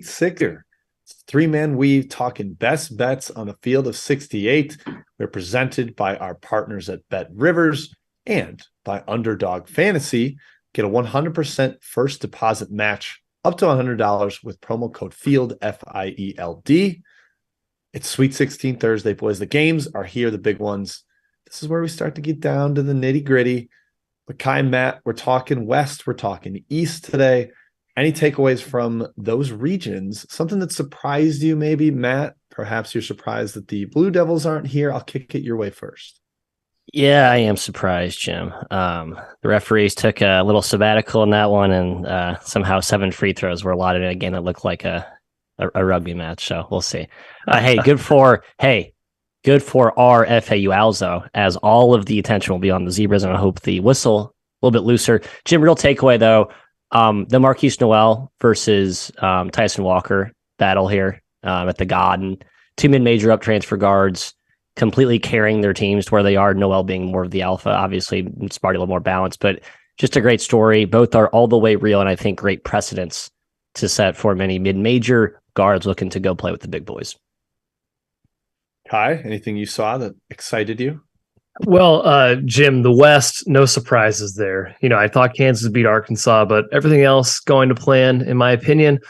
Sixer. It's three-man weave talking best bets on the field of 68. We're presented by our partners at BetRivers and by Underdog Fantasy. Get a 100% first deposit match up to $100 with promo code FIELD, FIELD. It's Sweet 16 Thursday, boys. The games are here, the big ones. This is where we start to get down to the nitty-gritty. But Kai and Matt, we're talking West, we're talking East today. Any takeaways from those regions? Something that surprised you, maybe, Matt? Perhaps you're surprised that the Blue Devils aren't here. I'll kick it your way first. Yeah, I am surprised, Jim. The referees took a little sabbatical in that one, and somehow 7 free throws were allotted in a game that looked like a rugby match. So we'll see. Good for our FAU Owls, though, as all of the attention will be on the Zebras, and I hope the whistle a little bit looser. Jim, real takeaway though. The Marquise Noel versus Tyson Walker battle here at the Garden. 2 mid-major up transfer guards completely carrying their teams to where they are, Noel being more of the alpha. Obviously, Sparty a little more balanced, but just a great story. Both are all the way real, and I think great precedents to set for many mid-major guards looking to go play with the big boys. Kai, anything you saw that excited you? Well, Jim, the West, no surprises there. I thought Kansas beat Arkansas, but everything else going to plan, in my opinion.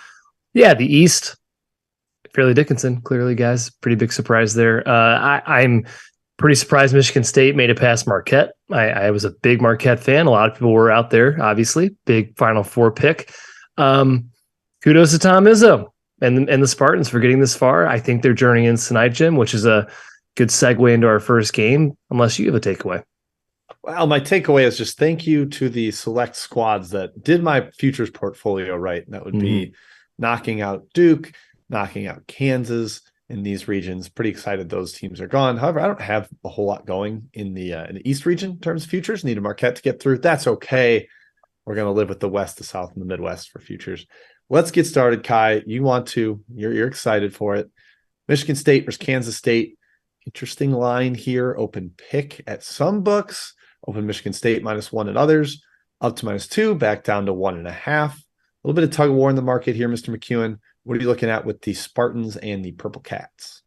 Yeah, the East, Fairleigh Dickinson, clearly, guys, pretty big surprise there. I'm pretty surprised Michigan State made it past Marquette. I was a big Marquette fan. A lot of people were out there, obviously. Big Final Four pick. Kudos to Tom Izzo and the Spartans for getting this far. I think they're journeying in tonight, Jim, which is a good segue into our first game, unless you have a takeaway. Well, my takeaway is just thank you to the select squads that did my futures portfolio right. That would be knocking out Duke, knocking out Kansas in these regions. Pretty excited those teams are gone. However, I don't have a whole lot going in the East region in terms of futures. Need a Marquette to get through. That's okay. We're going to live with the West, the South, and the Midwest for futures. Let's get started, Kai. You're excited for it. Michigan State versus Kansas State. Interesting line here. Open pick at some books. Open Michigan State -1 at others. Up to -2. Back down to 1.5. A little bit of tug of war in the market here, Mr. McEwen. What are you looking at with the Spartans and the Purple Cats?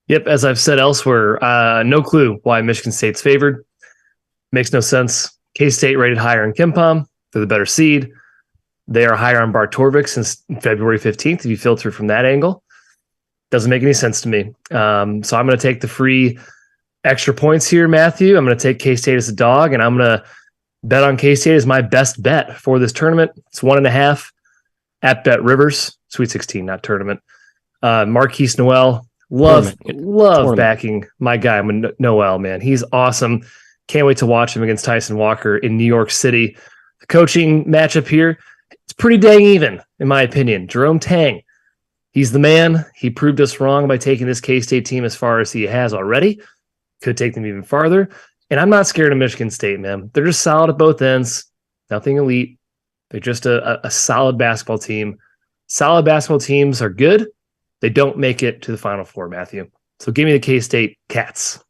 Yep, as I've said elsewhere, no clue why Michigan State's favored. Makes no sense. K-State rated higher in KenPom. They're the better seed. They are higher on Bart Torvik since February 15th, if you filter from that angle. Doesn't make any sense to me. So I'm going to take the free extra points here, Matthew. I'm going to take K-State as a dog, and I'm going to bet on K-State as my best bet for this tournament. It's 1.5 at BetRivers. Sweet 16, not tournament. Marquise Noel. Love backing my guy, Noel, man. He's awesome. Can't wait to watch him against Tyson Walker in New York City. The coaching matchup here, it's pretty dang even, in my opinion. Jerome Tang. He's the man. He proved us wrong by taking this K-State team as far as he has already. Could take them even farther. And I'm not scared of Michigan State, man. They're just solid at both ends. Nothing elite. They're just a solid basketball team. Solid basketball teams are good. They don't make it to the Final Four, Matthew. So give me the K-State Cats.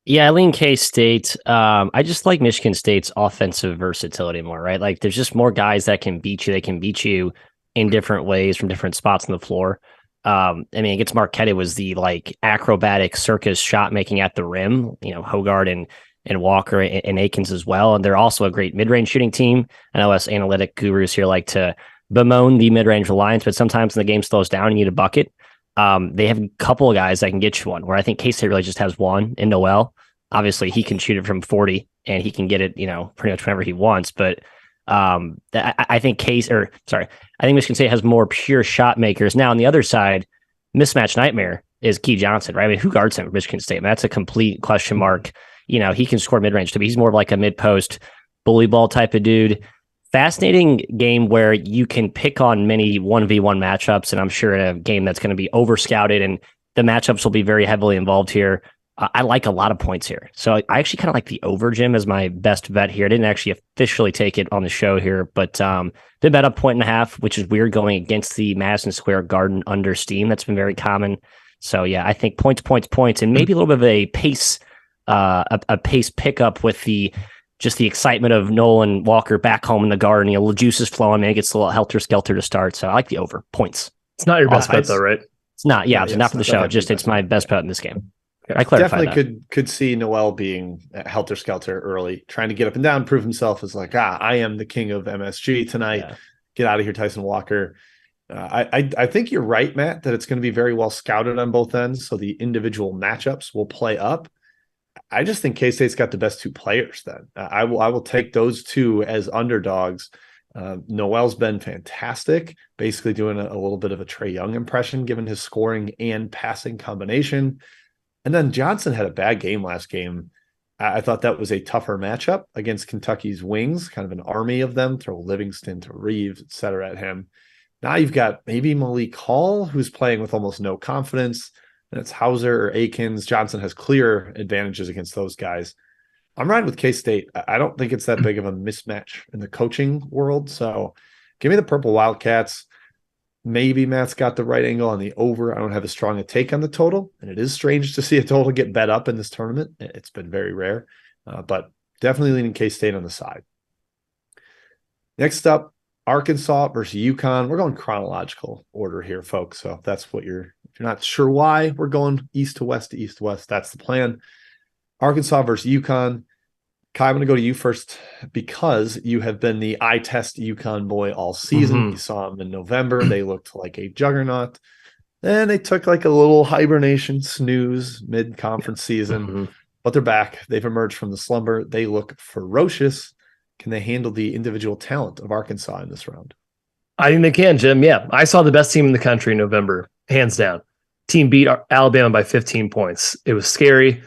Yeah, I lean K-State. I just like Michigan State's offensive versatility more, right? Like there's just more guys that can beat you. They can beat you in different ways from different spots on the floor. Against Marquette, it was the acrobatic circus shot making at the rim, Hogard and Walker and Akins as well. And they're also a great mid-range shooting team. I know us analytic gurus here like to bemoan the mid-range reliance, but sometimes when the game slows down, you need a bucket. They have a couple of guys that can get you one, where I think K-State really just has one in Noel. Obviously, he can shoot it from 40 and he can get it, pretty much whenever he wants. But I think I think Michigan State has more pure shot makers. Now, on the other side, mismatch nightmare is Key Johnson, right? I mean, who guards him at Michigan State? That's a complete question mark. He can score mid-range. He's more of like a mid-post bully ball type of dude. Fascinating game where you can pick on many 1v1 matchups, and I'm sure in a game that's going to be over-scouted, and the matchups will be very heavily involved here. I like a lot of points here. So I actually kind of like the over, Jim, as my best bet here. I didn't actually officially take it on the show here, but did bet up 1.5, which is weird going against the Madison Square Garden under steam. That's been very common. So yeah, I think points, and maybe a little bit of a pace pickup with the just the excitement of Nolan Walker back home in the Garden. The juice is flowing, and it gets a little helter-skelter to start. So I like the over points. It's not your best bet, though, right? It's not. Yeah, it's not for the show. It's my best bet in this game. I clarified definitely could see Noel being helter-skelter early, trying to get up and down, prove himself as like, I am the king of MSG tonight. Yeah. Get out of here, Tyson Walker. I think you're right, Matt, that it's going to be very well scouted on both ends, so the individual matchups will play up. I just think K-State's got the best two players then. I will take those two as underdogs. Noel's been fantastic, basically doing a little bit of a Trae Young impression, given his scoring and passing combination. And then Johnson had a bad game last game. I thought that was a tougher matchup against Kentucky's wings, kind of an army of them, throw Livingston to Reeves, et cetera, at him. Now you've got maybe Malik Hall, who's playing with almost no confidence. And it's Hauser or Akins. Johnson has clear advantages against those guys. I'm riding with K-State. I don't think it's that big of a mismatch in the coaching world. So give me the Purple Wildcats. Maybe Matt's got the right angle on the over. I don't have as strong a take on the total. And it is strange to see a total get bet up in this tournament. It's been very rare. But definitely leaning K-State on the side. Next up, Arkansas versus UConn. We're going chronological order here, folks. So if that's what if you're not sure why we're going east to west, that's the plan. Arkansas versus UConn. Kai, I'm going to go to you first because you have been the eye test UConn boy all season. You saw them in November. They looked like a juggernaut. Then they took like a little hibernation snooze mid-conference season, but they're back. They've emerged from the slumber. They look ferocious. Can they handle the individual talent of Arkansas in this round? I think they can, Jim. Yeah, I saw the best team in the country in November, hands down. Team beat Alabama by 15 points. It was scary.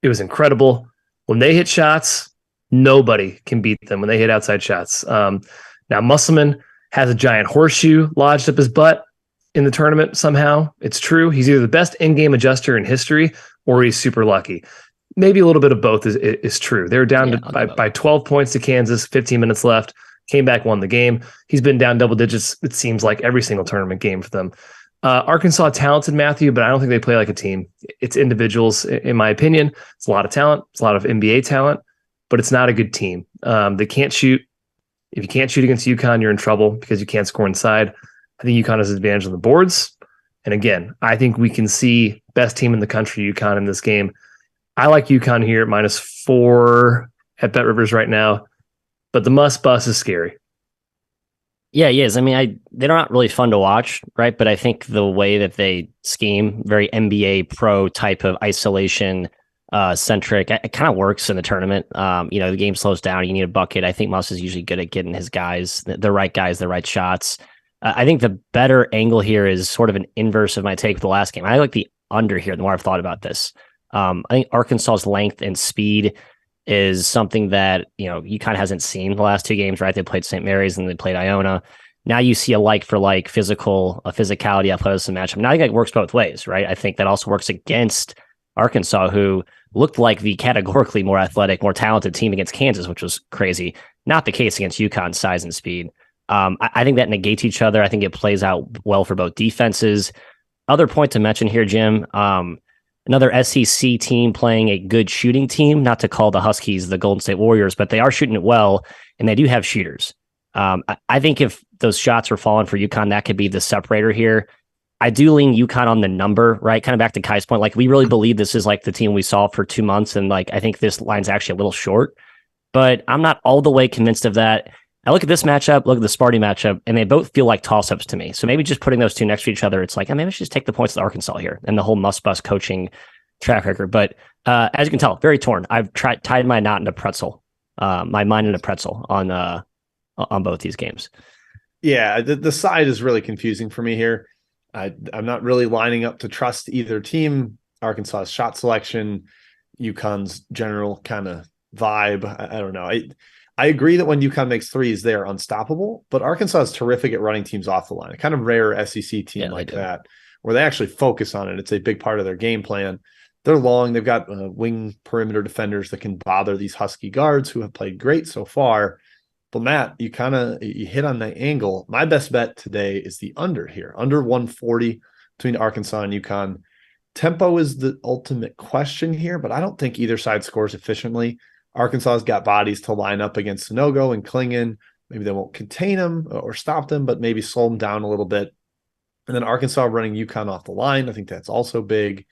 It was incredible. When they hit shots, nobody can beat them when they hit outside shots. Now, Musselman has a giant horseshoe lodged up his butt in the tournament somehow. It's true. He's either the best in-game adjuster in history or he's super lucky. Maybe a little bit of both is true. They were down by 12 points to Kansas, 15 minutes left, came back, won the game. He's been down double digits, it seems like, every single tournament game for them. Arkansas talented, Matthew, but I don't think they play like a team. It's individuals, in my opinion. It's a lot of talent. It's a lot of NBA talent, but it's not a good team. They can't shoot. If you can't shoot against UConn, you're in trouble because you can't score inside. I think UConn has an advantage on the boards. And again, I think we can see best team in the country, UConn, in this game. I like UConn here at -4 at BetRivers right now, but the must bus is scary. Yeah, he is. I mean, they're not really fun to watch, right? But I think the way that they scheme, very NBA pro type of isolation centric, it kind of works in the tournament. The game slows down. You need a bucket. I think Muss is usually good at getting his guys, the right shots. I think the better angle here is sort of an inverse of my take for the last game. I like the under here the more I've thought about this. I think Arkansas's length and speed is something that, UConn hasn't seen the last two games, right? They played St. Mary's and they played Iona. Now you see a like-for-like physicality, athleticism matchup. Now I think it works both ways, right? I think that also works against Arkansas, who looked like the categorically more athletic, more talented team against Kansas, which was crazy. Not the case against UConn's size and speed. I think that negates each other. I think it plays out well for both defenses. Other point to mention here, Jim, another SEC team playing a good shooting team, not to call the Huskies the Golden State Warriors, but they are shooting it well, and they do have shooters. I think if those shots were falling for UConn, that could be the separator here. I do lean UConn on the number, right? Kind of back to Kai's point. Like, we really believe this is like the team we saw for 2 months, and I think this line's actually a little short, but I'm not all the way convinced of that. I look at this matchup, look at the Sparty matchup, and they both feel like toss-ups to me. So maybe just putting those two next to each other, it's like, maybe I should just take the points to Arkansas here and the whole must-bust coaching track record. But as you can tell, very torn. I've tied my knot in a pretzel, my mind in a pretzel on both these games. Yeah, the side is really confusing for me here. I'm not really lining up to trust either team. Arkansas's shot selection, UConn's general kind of vibe. I don't know. I agree that when UConn makes threes, they are unstoppable, but Arkansas is terrific at running teams off the line. A kind of rare SEC team like that, where they actually focus on it. It's a big part of their game plan. They're long. They've got wing perimeter defenders that can bother these Husky guards who have played great so far. But Matt, you hit on the angle. My best bet today is the under here, under 140 between Arkansas and UConn. Tempo is the ultimate question here, but I don't think either side scores efficiently. Arkansas's got bodies to line up against Sanogo and Klingon. Maybe they won't contain them or stop them, but maybe slow them down a little bit. And then Arkansas running UConn off the line. I think that's also big.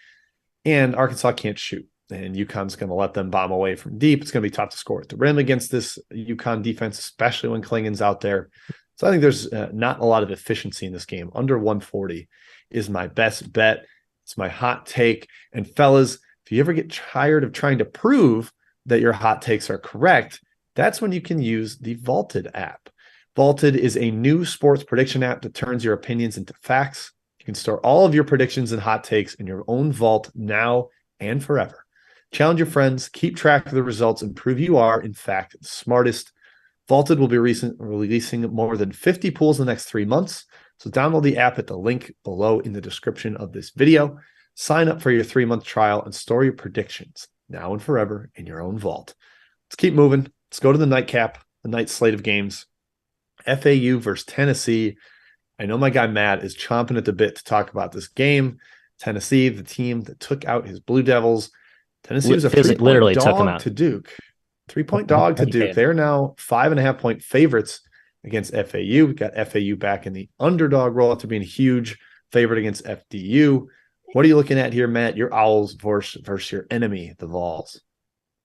And Arkansas can't shoot. And UConn's going to let them bomb away from deep. It's going to be tough to score at the rim against this UConn defense, especially when Klingon's out there. So I think there's not a lot of efficiency in this game. Under 140 is my best bet. It's my hot take. And fellas, if you ever get tired of trying to prove that your hot takes are correct, that's when you can use the Vaulted app. Vaulted is a new sports prediction app that turns your opinions into facts. You can store all of your predictions and hot takes in your own vault now and forever. Challenge your friends, keep track of the results, and prove you are, in fact, the smartest. Vaulted will be releasing more than 50 pools in the next 3 months. So download the app at the link below in the description of this video. Sign up for your 3-month trial and store your predictions now and forever in your own vault. Let's keep moving. Let's go to the nightcap, the night slate of games. FAU versus Tennessee. I know my guy Matt is chomping at the bit to talk about this game. Tennessee, the team that took out his Blue Devils. Tennessee was a 3-point dog to Duke. 3-point dog to Duke. They're now 5.5-point favorites against FAU. We've got FAU back in the underdog role after being a huge favorite against FDU. What are you looking at here, Matt? Your Owls versus your enemy, the Vols.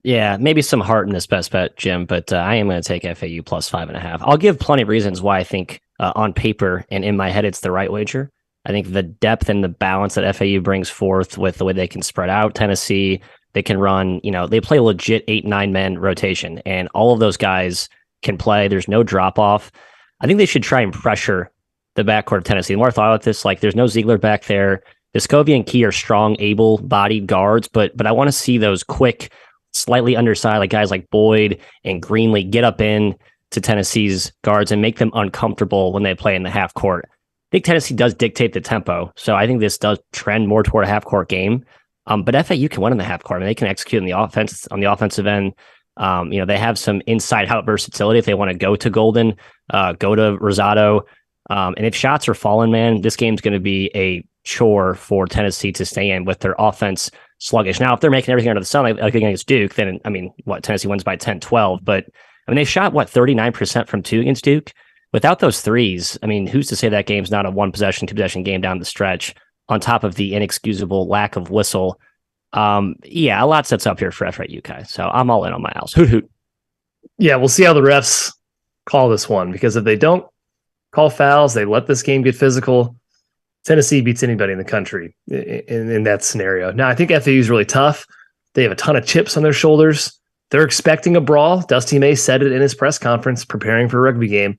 Yeah, maybe some heart in this best bet, Jim, but I am going to take FAU plus 5.5. I'll give plenty of reasons why I think on paper and in my head it's the right wager. I think the depth and the balance that FAU brings forth with the way they can spread out Tennessee, they can run, they play a legit 8-9 men rotation, and all of those guys can play. There's no drop off. I think they should try and pressure the backcourt of Tennessee. The more I thought about this, there's no Ziegler back there. Vescovi and Key are strong, able-bodied guards, but I want to see those quick, slightly undersized, guys like Boyd and Greenlee get up in to Tennessee's guards and make them uncomfortable when they play in the half court. I think Tennessee does dictate the tempo, so I think this does trend more toward a half court game. But FAU can win in the half court. I mean, they can execute on the offensive end. They have some inside-out versatility if they want to go to Golden, go to Rosado. And if shots are falling, man, this game's going to be a chore for Tennessee to stay in with their offense sluggish. Now, if they're making everything under the sun like against Duke, then, Tennessee wins by 10-12. But, they shot, 39% from 2 against Duke? Without those threes, who's to say that game's not a 1-possession, 2-possession game down the stretch on top of the inexcusable lack of whistle? A lot sets up here for FAU guys. So I'm all in on my Owls. Hoot, hoot. Yeah, we'll see how the refs call this one, because if they don't call fouls, they let this game get physical, Tennessee beats anybody in the country in that scenario. Now, I think FAU is really tough. They have a ton of chips on their shoulders. They're expecting a brawl. Dusty May said it in his press conference, preparing for a rugby game.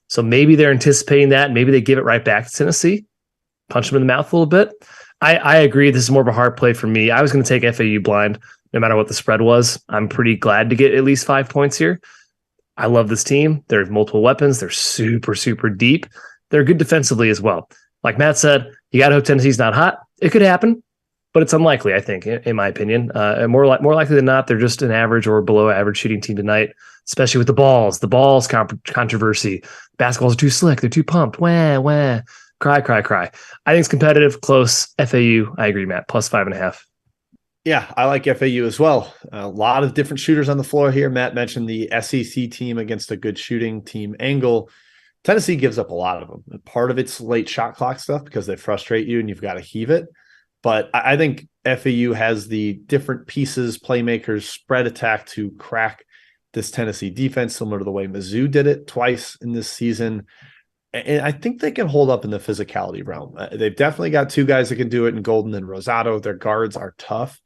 So maybe they're anticipating that. Maybe they give it right back to Tennessee, punch them in the mouth a little bit. I agree. This is more of a hard play for me. I was going to take FAU blind, no matter what the spread was. I'm pretty glad to get at least 5 points here. I love this team. They have multiple weapons. They're super, super deep. They're good defensively as well. Like Matt said, you got to hope Tennessee's not hot. It could happen, but it's unlikely, I think, in my opinion. More likely than not, they're just an average or below average shooting team tonight, especially with the balls. The balls controversy. Basketballs are too slick. They're too pumped. Wah. Cry. I think it's competitive, close. FAU, I agree, Matt, plus 5.5. Yeah, I like FAU as well. A lot of different shooters on the floor here. Matt mentioned the SEC team against a good shooting team angle. Tennessee gives up a lot of them. Part of it's late shot clock stuff because they frustrate you and you've got to heave it. But I think FAU has the different pieces, playmakers, spread attack to crack this Tennessee defense, similar to the way Mizzou did it twice in this season. And I think they can hold up in the physicality realm. They've definitely got 2 guys that can do it in Golden and Rosado. Their guards are tough.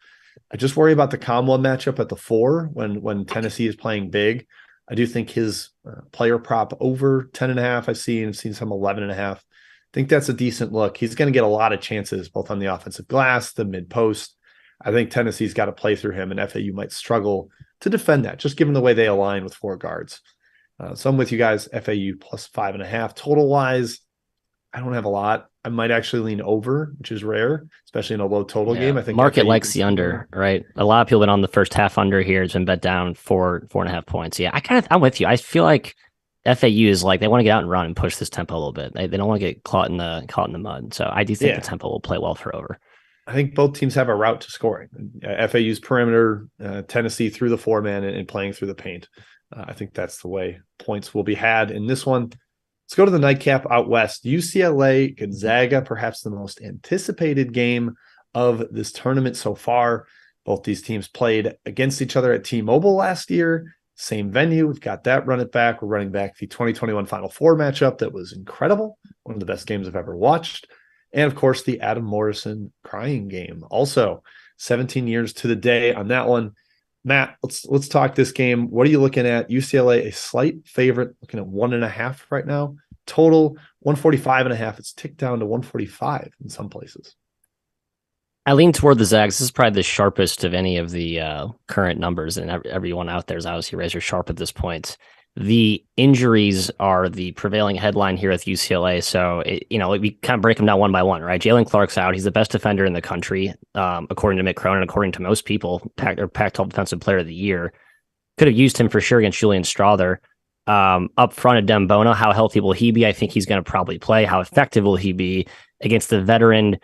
I just worry about the Kamwa matchup at the 4 when Tennessee is playing big. I do think his player prop over 10.5. I've seen some 11.5. I think that's a decent look. He's going to get a lot of chances, both on the offensive glass, the mid post. I think Tennessee's got to play through him, and FAU might struggle to defend that, just given the way they align with 4 guards. So I'm with you guys, FAU plus 5.5. Total wise, I don't have a lot. I might actually lean over, which is rare, especially in a low total game. I think market likes the under, right? A lot of people been on the first half under here. It's been bet down 4.5 points. Yeah, I'm with you. I feel like FAU is they want to get out and run and push this tempo a little bit. They don't want to get caught in the mud. So I do think the tempo will play well for over. I think both teams have a route to scoring. FAU's perimeter, Tennessee through the four-man and playing through the paint. I think that's the way points will be had in this one. Let's go to the nightcap out west. UCLA, Gonzaga, perhaps the most anticipated game of this tournament so far. Both these teams played against each other at T-Mobile last year. Same venue. We've got that running back. We're running back the 2021 Final Four matchup that was incredible. One of the best games I've ever watched. And, of course, the Adam Morrison crying game. Also, 17 years to the day on that one. Matt, let's talk this game. What are you looking at? UCLA, a slight favorite, looking at 1.5 right now. Total 145.5. It's ticked down to 145 in some places. I lean toward the Zags. This is probably the sharpest of any of the current numbers, and everyone out there is obviously razor sharp at this point. The injuries are the prevailing headline here with UCLA. So, we kind of break them down one by one, right? Jalen Clark's out. He's the best defender in the country, according to Mick Cronin, according to most people, Pac-12 Defensive Player of the Year. Could have used him for sure against Julian Strother. Up front at Dembona, how healthy will he be? I think he's going to probably play. How effective will he be against the veteran,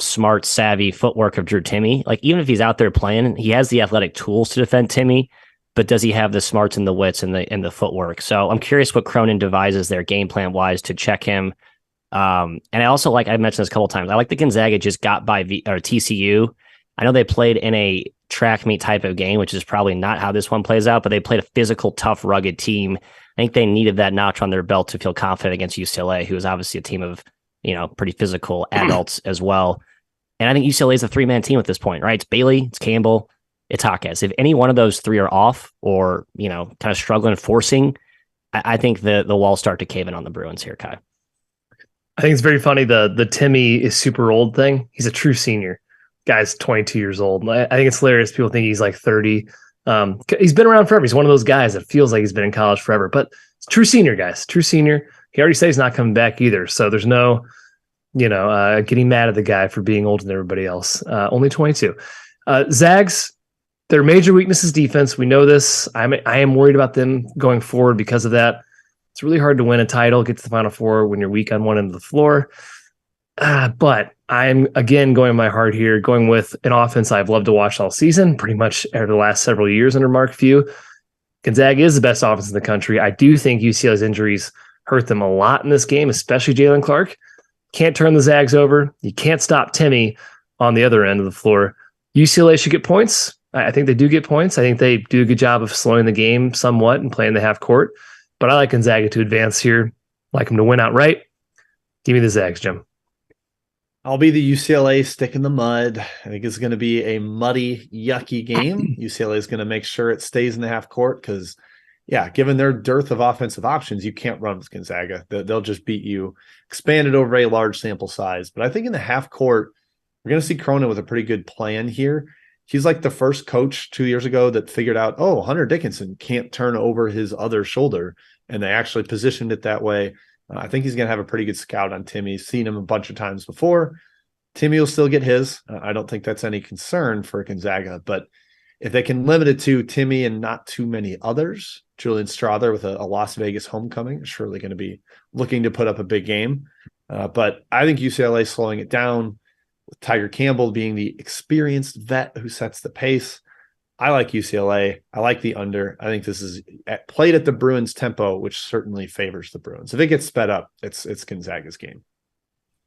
smart, savvy footwork of Drew Timme? Like, even if he's out there playing, he has the athletic tools to defend Timme, but does he have the smarts and the wits and the footwork? So I'm curious what Cronin devises their game plan wise to check him. And I also I mentioned this a couple of times. I like the Gonzaga just got by TCU. I know they played in a track meet type of game, which is probably not how this one plays out, but they played a physical, tough, rugged team. I think they needed that notch on their belt to feel confident against UCLA, who is obviously a team of, pretty physical adults as well. And I think UCLA is a three-man team at this point, right? It's Bailey, it's Campbell, it's Jaquez. If any one of those three are off or, kind of struggling, forcing, I think the walls start to cave in on the Bruins here, Kai. I think it's very funny. The Timme is super old thing. He's a true senior. Guy's 22 years old. I think it's hilarious. People think he's like 30. He's been around forever. He's one of those guys that feels like he's been in college forever, but it's true senior, guys. True senior. He already said he's not coming back either. So there's no, getting mad at the guy for being older than everybody else. Only 22. Zags, their major weakness is defense. We know this. I am worried about them going forward because of that. It's really hard to win a title, get to the Final Four when you're weak on one end of the floor. But I'm, again, going my heart here, going with an offense I've loved to watch all season, pretty much over the last several years under Mark Few. Gonzaga is the best offense in the country. I do think UCLA's injuries hurt them a lot in this game, especially Jalen Clark. Can't turn the Zags over. You can't stop Timme on the other end of the floor. UCLA should get points. I think they do get points. I think they do a good job of slowing the game somewhat and playing the half court. But I like Gonzaga to advance here. I like them to win outright. Give me the Zags, Jim. I'll be the UCLA stick in the mud. I think it's going to be a muddy, yucky game. UCLA is going to make sure it stays in the half court because, given their dearth of offensive options, you can't run with Gonzaga. They'll just beat you, expanded over a large sample size. But I think in the half court, we're going to see Cronin with a pretty good plan here. He's like the first coach 2 years ago that figured out, Hunter Dickinson can't turn over his other shoulder. And they actually positioned it that way. I think he's going to have a pretty good scout on Timme. Seen him a bunch of times before. Timme will still get his. I don't think that's any concern for Gonzaga. But if they can limit it to Timme and not too many others, Julian Strother with a Las Vegas homecoming is surely going to be looking to put up a big game. But I think UCLA slowing it down, with Tiger Campbell being the experienced vet who sets the pace. I like UCLA. I like the under. I think this is played at the Bruins tempo, which certainly favors the Bruins. If it gets sped up, it's Gonzaga's game.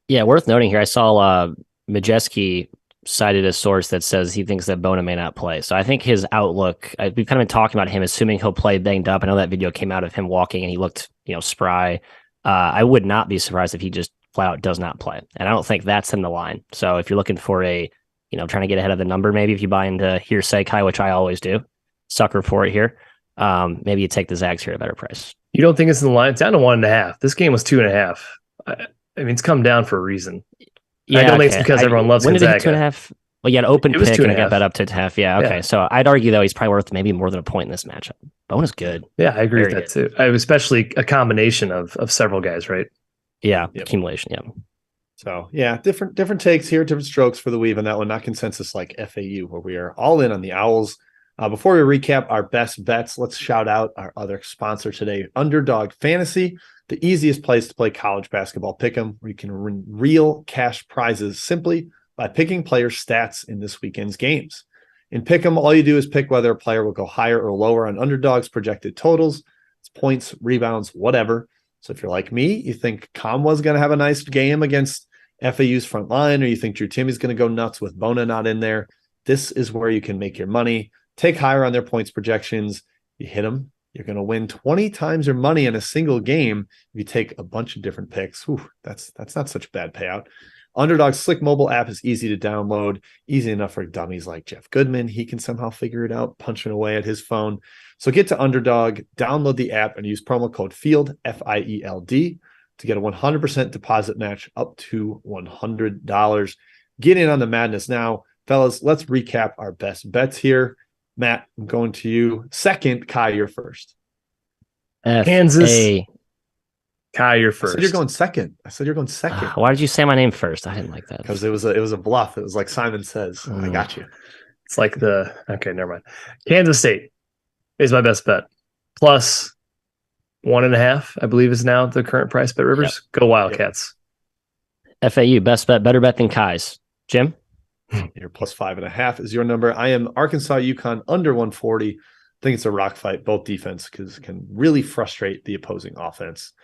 Yeah, worth noting here, I saw Majeski cited a source that says he thinks that Bona may not play. So I think his outlook, we've kind of been talking about him, assuming he'll play banged up. I know that video came out of him walking and he looked, spry. I would not be surprised if he just flat out does not play. And I don't think that's in the line. So if you're looking for trying to get ahead of the number, maybe if you buy into hearsay, Kai, which I always do, sucker for it here, maybe you take the Zags here at a better price. You don't think it's in the line? It's down to 1.5. This game was 2.5. I mean, it's come down for a reason. Yeah, I don't think it's because everyone loves Gonzaga. When did it hit 2.5? Well, you had an open pick and it got bet up to 2.5. Yeah, okay. Yeah. So I'd argue, though, he's probably worth maybe more than a point in this matchup. Bona's good. Yeah, I agree with that, too. Especially a combination of several guys, right? Yeah, accumulation, yeah. So, different takes here, different strokes for the weave on that one. Not consensus like FAU, where we are all in on the Owls. Before we recap our best bets, let's shout out our other sponsor today, Underdog Fantasy, the easiest place to play college basketball pick'em, where you can win real cash prizes simply by picking player stats in this weekend's games. In Pick'em, all you do is pick whether a player will go higher or lower on underdogs' projected totals. It's points, rebounds, whatever. So if you're like me, you think Kamwa's going to have a nice game against FAU's front line, or you think Drew Timmy's going to go nuts with Bona not in there, this is where you can make your money. Take higher on their points projections. You hit them, you're going to win 20 times your money in a single game if you take a bunch of different picks. Whew, that's not such a bad payout. Underdog's slick mobile app is easy to download, easy enough for dummies like Jeff Goodman. He can somehow figure it out, punching away at his phone. So get to Underdog, download the app, and use promo code FIELD, FIELD, to get a 100% deposit match up to $100. Get in on the madness now. Fellas, let's recap our best bets here. Matt, I'm going to you. Second, Kai, you're first. Kansas. Kai, you're first. I said you're going second. Why did you say my name first? I didn't like that. Because it was a bluff. It was like Simon Says. I got you. It's like okay, never mind. Kansas State is my best bet. Plus 1.5, I believe, is now the current price. BetRivers. Yep. Go Wildcats. Yep. FAU, best bet, better bet than Kai's. Jim? Your plus 5.5 is your number. I am Arkansas UConn under 140. I think it's a rock fight. Both defense can really frustrate the opposing offense.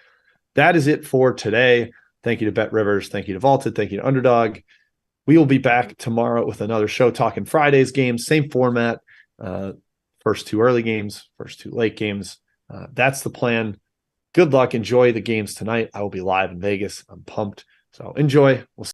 That is it for today. Thank you to BetRivers. Thank you to Vaulted. Thank you to Underdog. We will be back tomorrow with another show talking Friday's games. Same format. First 2 early games, first 2 late games. That's the plan. Good luck. Enjoy the games tonight. I will be live in Vegas. I'm pumped. So enjoy. We'll